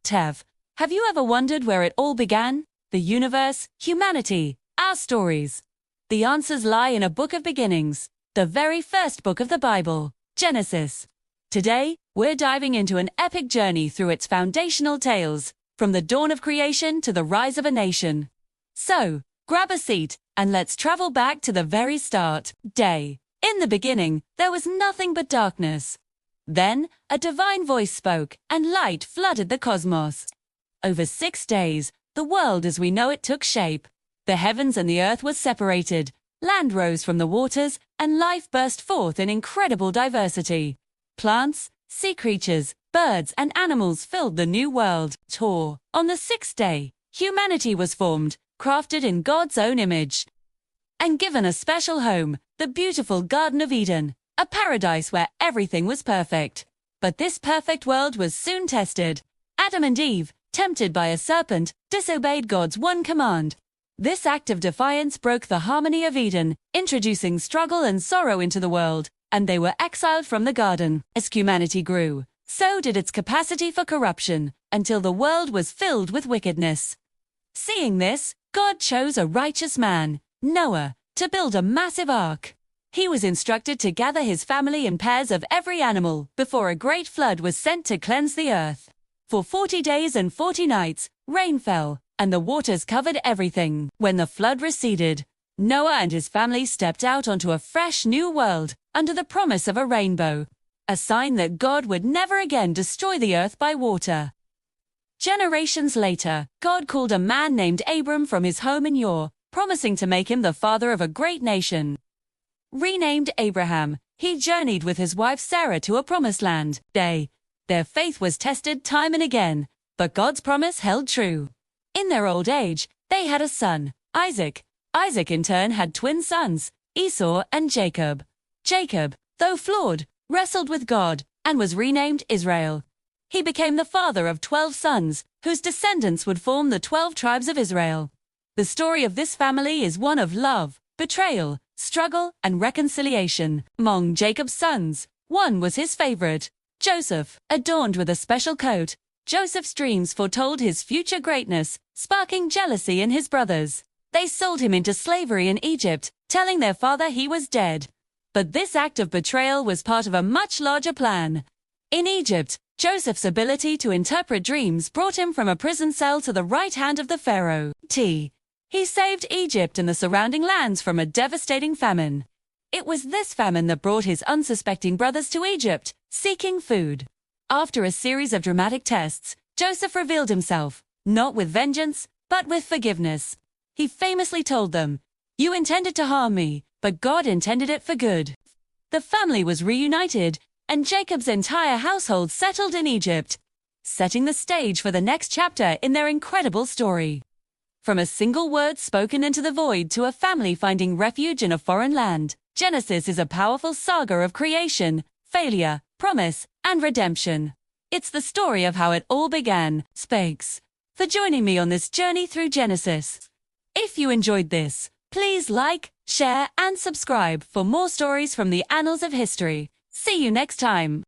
Tev, have you ever wondered where it all began? The universe, humanity, our stories. The answers lie in a book of beginnings, the very first book of the Bible, Genesis. Today, we're diving into an epic journey through its foundational tales, from the dawn of creation to the rise of a nation. So, grab a seat, and let's travel back to the very start. Day. In the beginning, there was nothing but darkness. Then, a divine voice spoke, and light flooded the cosmos. Over 6 days, the world as we know it took shape. The heavens and the earth were separated, land rose from the waters, and life burst forth in incredible diversity. Plants, sea creatures, birds, and animals filled the new world. On the 6th day, humanity was formed, crafted in God's own image, and given a special home, the beautiful Garden of Eden, a paradise where everything was perfect. But this perfect world was soon tested. Adam and Eve, tempted by a serpent, disobeyed God's one command. This act of defiance broke the harmony of Eden, introducing struggle and sorrow into the world, and they were exiled from the garden. As humanity grew, so did its capacity for corruption, until the world was filled with wickedness. Seeing this, God chose a righteous man, Noah, to build a massive ark. He was instructed to gather his family in pairs of every animal before a great flood was sent to cleanse the earth. For 40 days and 40 nights, rain fell, and the waters covered everything. When the flood receded, Noah and his family stepped out onto a fresh new world, under the promise of a rainbow, a sign that God would never again destroy the earth by water. Generations later, God called a man named Abram from his home in Ur, promising to make him the father of a great nation. Renamed Abraham, he journeyed with his wife Sarah to a promised land. Their faith was tested time and again, but God's promise held true. In their old age, they had a son, Isaac. Isaac in turn had twin sons, Esau and Jacob. Jacob, though flawed, wrestled with God, and was renamed Israel. He became the father of 12 sons, whose descendants would form the 12 tribes of Israel. The story of this family is one of love, betrayal, struggle, and reconciliation. Among Jacob's sons, one was his favorite, Joseph. Adorned with a special coat, Joseph's dreams foretold his future greatness, sparking jealousy in his brothers. They sold him into slavery in Egypt, telling their father he was dead. But this act of betrayal was part of a much larger plan. In Egypt, Joseph's ability to interpret dreams brought him from a prison cell to the right hand of the Pharaoh. He saved Egypt and the surrounding lands from a devastating famine. It was this famine that brought his unsuspecting brothers to Egypt, seeking food. After a series of dramatic tests, Joseph revealed himself, not with vengeance, but with forgiveness. He famously told them, "You intended to harm me, but God intended it for good." The family was reunited, and Jacob's entire household settled in Egypt, setting the stage for the next chapter in their incredible story. From a single word spoken into the void to a family finding refuge in a foreign land, Genesis is a powerful saga of creation, failure, promise, and redemption. It's the story of how it all began. Thanks for joining me on this journey through Genesis. If you enjoyed this, please like, share, and subscribe for more stories from the annals of history. See you next time.